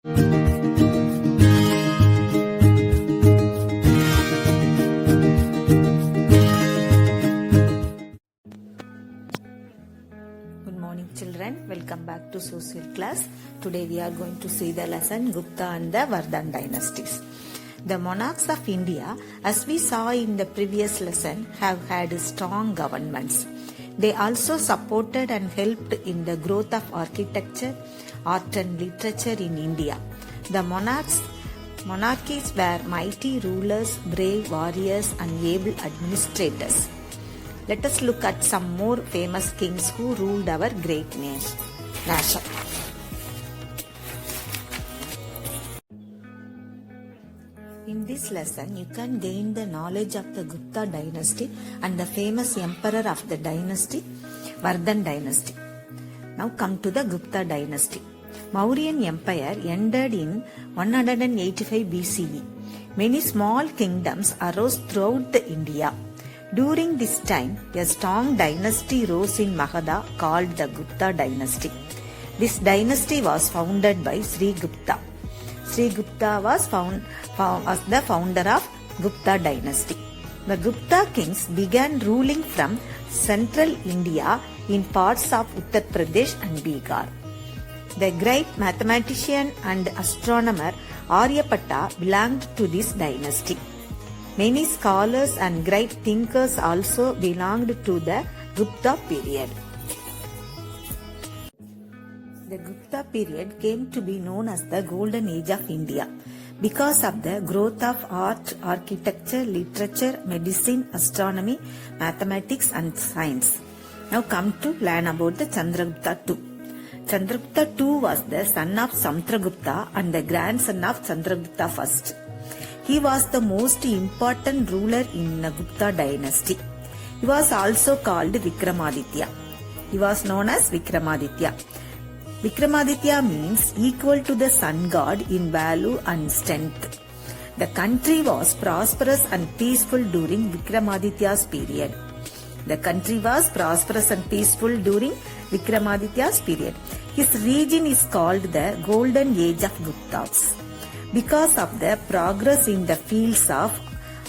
Good morning children, welcome back to social class. Today we are going to see the lesson Gupta and the Vardhan dynasties. The monarchs of India, as we saw in the previous lesson, have had strong governments. They also supported and helped in the growth of architecture, art and literature in India. The monarchies were mighty rulers, brave warriors and able administrators. Let us look at some more famous kings who ruled our great nation. In this lesson, you can gain the knowledge of the Gupta dynasty and the famous emperor of the dynasty, Vardhan dynasty. Now come to the Gupta dynasty. Mauryan Empire ended in 185 BCE. Many small kingdoms arose throughout India. During this time, a strong dynasty rose in Magadha called the Gupta dynasty. This dynasty was founded by Sri Gupta. Sri Gupta was the founder of Gupta dynasty. The Gupta kings began ruling from central India in parts of Uttar Pradesh and Bihar. The great mathematician and astronomer Aryabhatta belonged to this dynasty. Many scholars and great thinkers also belonged to the Gupta period. The Gupta period came to be known as the Golden Age of India because of the growth of art, architecture, literature, medicine, astronomy, mathematics and science. Now come to learn about the Chandragupta II. Chandragupta II was the son of Samudragupta and the grandson of Chandragupta I. He was the most important ruler in the Gupta dynasty. He was also called Vikramaditya. He was known as Vikramaditya. Vikramaditya means equal to the sun god in value and strength. The country was prosperous and peaceful during Vikramaditya's period. His region is called the Golden Age of Guptas because of the progress in the fields of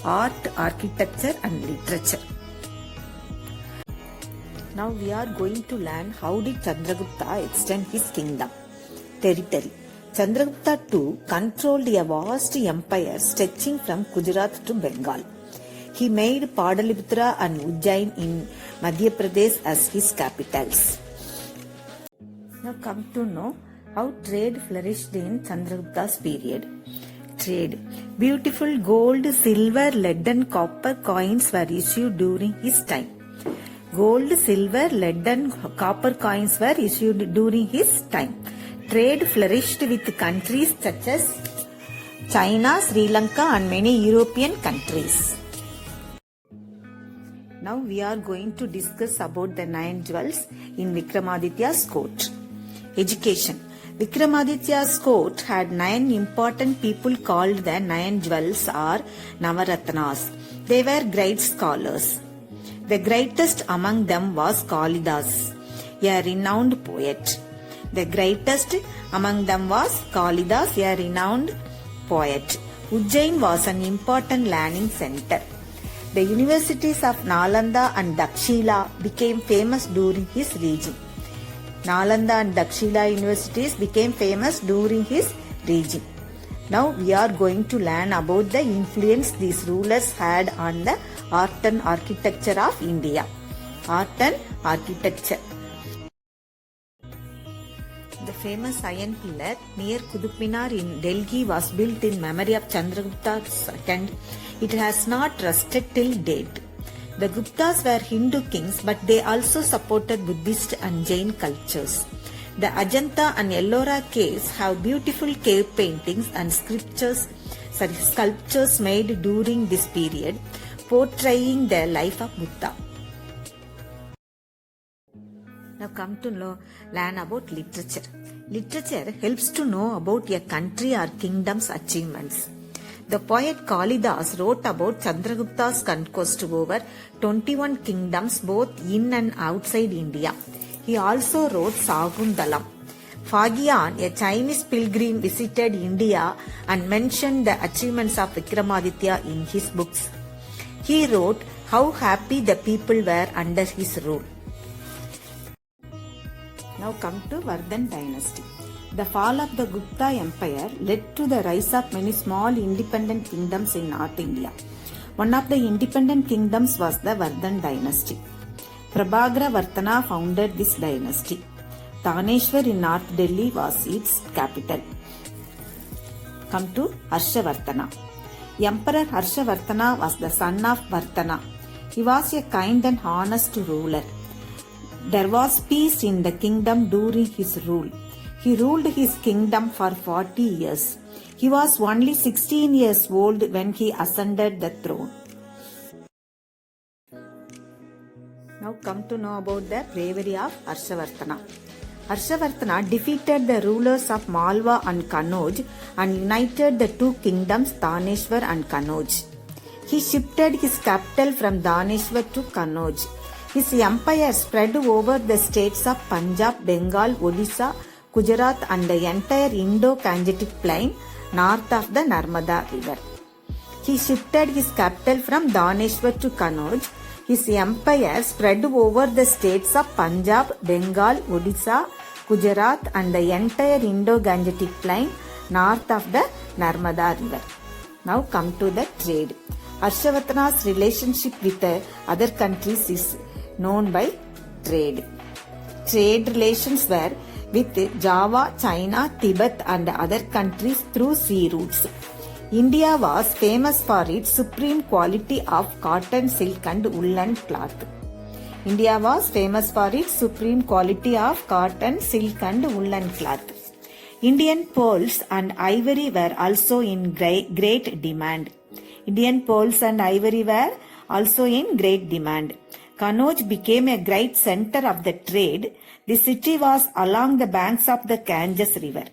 art, architecture and literature. Now we are going to learn how did Chandragupta extend his kingdom, territory. Chandragupta II controlled a vast empire stretching from Gujarat to Bengal. He made Padaliputra and Ujjain in Madhya Pradesh as his capitals. Now come to know how trade flourished in Chandragupta's period. Trade. Beautiful gold, silver, lead and copper coins were issued during his time. Gold, silver, lead and copper coins were issued during his time. Trade flourished with countries such as China, Sri Lanka and many European countries. Now we are going to discuss about the 9 jewels in Vikramaditya's court. Education. Vikramaditya's court had 9 important people called the 9 jewels or Navaratnas. They were great scholars. The greatest among them was Kalidas, a renowned poet. Ujjain was an important learning center. The universities of Nalanda and Dakshila became famous during his reign. Now we are going to learn about the influence these rulers had on the art and architecture of India. Art and architecture. The famous iron pillar near Qutub Minar in Delhi was built in memory of Chandragupta II. It has not rusted till date. The Guptas were Hindu kings, but they also supported Buddhist and Jain cultures. The Ajanta and Ellora caves have beautiful cave paintings and sculptures made during this period, portraying the life of Buddha. Now come to learn about literature. Literature helps to know about a country or kingdom's achievements. The poet Kalidas wrote about Chandragupta's conquest over 21 kingdoms both in and outside India. He also wrote Saguntalam. Fagian, a Chinese pilgrim, visited India and mentioned the achievements of Vikramaditya in his books. He wrote how happy the people were under his rule. Now come to Vardhan dynasty. The fall of the Gupta Empire led to the rise of many small independent kingdoms in North India. One of the independent kingdoms was the Vardhan dynasty. Prabhagara Vartana founded this dynasty. Taneshwar in North Delhi was its capital. Come to Harshavartana. Emperor Harshavartana was the son of Vartana. He was a kind and honest ruler. There was peace in the kingdom during his rule. He ruled his kingdom for 40 years. He was only 16 years old when he ascended the throne. Now come to know about the bravery of Harshavartana. Harshavartana defeated the rulers of Malwa and Kannauj and united the two kingdoms Taneshwar and Kannauj. He shifted his capital from Daneshwar to Kannauj. His empire spread over the states of Punjab, Bengal, Odisha, Gujarat and the entire Indo-Gangetic plain north of the Narmada river. He shifted his capital from Daneshwar to Kannauj. His empire spread over the states of Punjab, Bengal, Odisha, Gujarat and the entire Indo-Gangetic plain north of the Narmada river. Now come to the trade. Harshavartana's relationship with other countries is known by trade. Trade relations were with Java, China, Tibet and other countries through sea routes. India was famous for its supreme quality of cotton, silk and woolen cloth. India was famous for its supreme quality of cotton, silk and woolen cloth. Indian pearls and ivory were also in great demand. Indian pearls and ivory were also in great demand. Kannauj became a great center of the trade. The city was along the banks of the Ganges river.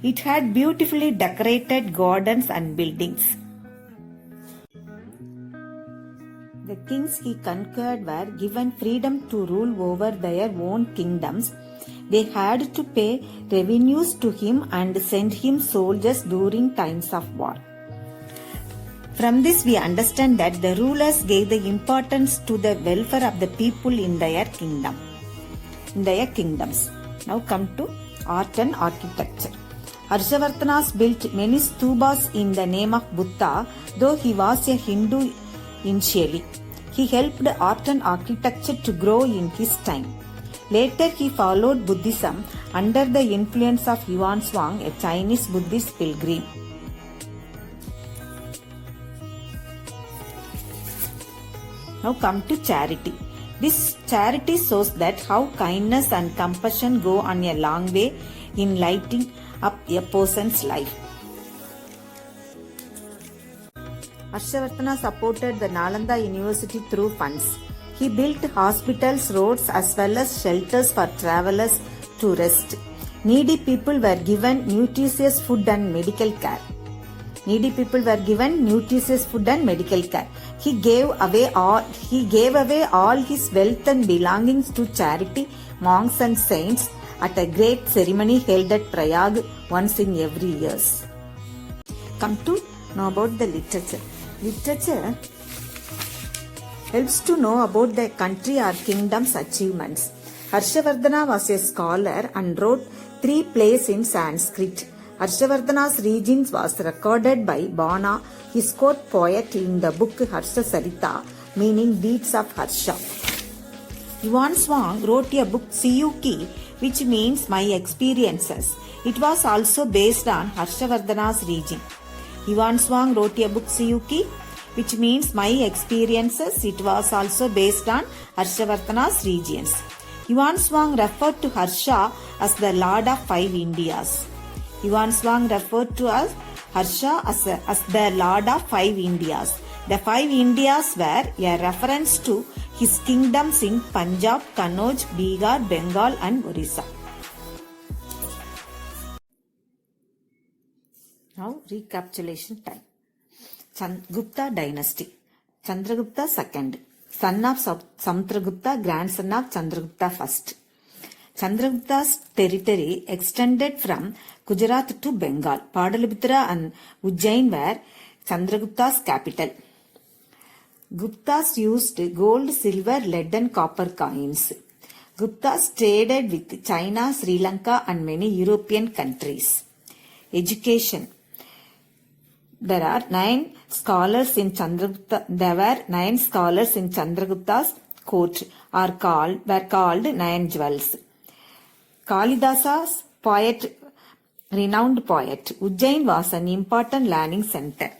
It had beautifully decorated gardens and buildings. The kings he conquered were given freedom to rule over their own kingdoms. They had to pay revenues to him and send him soldiers during times of war. From this we understand that the rulers gave the importance to the welfare of the people in their kingdoms. Now come to art and architecture. Harshavartana built many stupas in the name of Buddha, though he was a Hindu initially. He helped art and architecture to grow in his time. Later he followed Buddhism under the influence of Yuan Shuang, a Chinese Buddhist pilgrim. Now come to charity. This charity shows that how kindness and compassion go on a long way in lighting up a person's life. Harshavartana supported the Nalanda University through funds. He built hospitals, roads as well as shelters for travelers to rest. Needy people were given nutritious food and medical care. He gave away all his wealth and belongings to charity, monks and saints at a great ceremony held at Prayag once in every year. Come to know about the literature. Literature helps to know about the country or kingdom's achievements. Harshavardhana was a scholar and wrote 3 plays in Sanskrit. Harshavardhana's reign was recorded by Bana, his court poet, in the book Harsha Sarita, meaning deeds of Harsha. Yuan Shuang wrote a book Siyuki, which means my experiences. It was also based on Harshavardhana's reign. Yuan Shuang wrote a book Siyuki, which means my experiences. It was also based on Harshavardhana's regions. Yuan Shuang referred to Harsha as the Lord of 5 Indias. Yuan Shuang referred to Harsha as the Lord of 5 Indias. The 5 Indias were a reference to his kingdoms in Punjab, Kannauj, Bihar, Bengal and Orissa. Now recapitulation time. Gupta dynasty. Chandragupta II. son of Samudragupta, grandson of Chandragupta I. Chandragupta's territory extended from Gujarat to Bengal. Padalabhitra and Ujjain were Chandragupta's capital. Guptas used gold, silver, lead and copper coins. Guptas traded with China, Sri Lanka and many European countries. Education. There were 9 scholars in Chandragupta's court were called 9 jewels. Kalidasa's poet, renowned poet. Ujjain was an important learning center.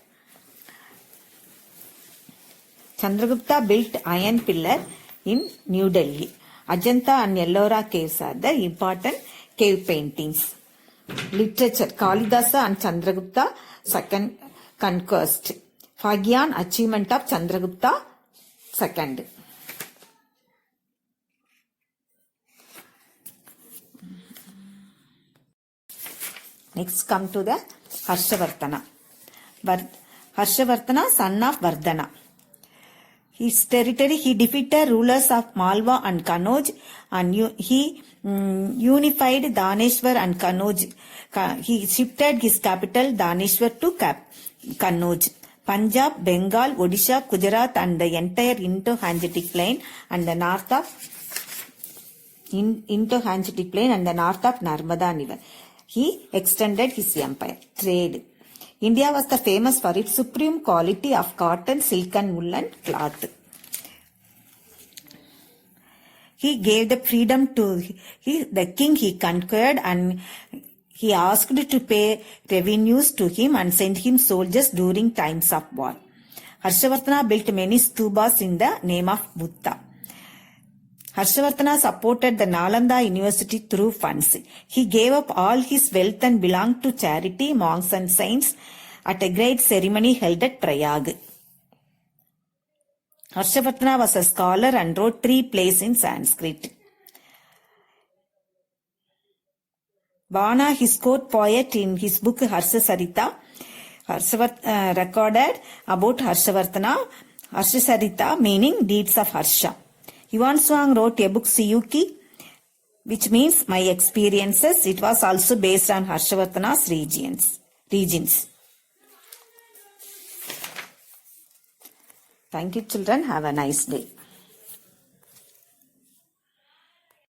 Chandragupta built iron pillar in New Delhi. Ajanta and Ellora caves are the important cave paintings. Literature. Kalidasa and Chandragupta second conquest. Phagyan achievement of Chandragupta second. Next come to the Harshavartana. Harshavartana, son of Vardhana. His territory, he defeated rulers of Malwa and Kanauj and he unified Daneshwar and Kanauj. He shifted his capital Daneshwar to Kanauj. Punjab, Bengal, Odisha, Gujarat and the entire Indo-Gangetic plain and the north of Narmada River. He extended his empire. Trade. India was the famous for its supreme quality of cotton, silk and woolen cloth. He gave the freedom to the king he conquered and he asked to pay revenues to him and send him soldiers during times of war. Harshavartana built many stupas in the name of Buddha. Harshavartana supported the Nalanda University through funds. He gave up all his wealth and belonged to charity, monks and saints at a great ceremony held at Prayag. Harshavartana was a scholar and wrote 3 plays in Sanskrit. Vana, his court poet, in his book Harsasarita, recorded about Harsasarita meaning deeds of Harsha. Yuan Swang wrote a book Siyuki, which means my experiences. It was also based on Harshavartana's regions. Thank you, children. Have a nice day.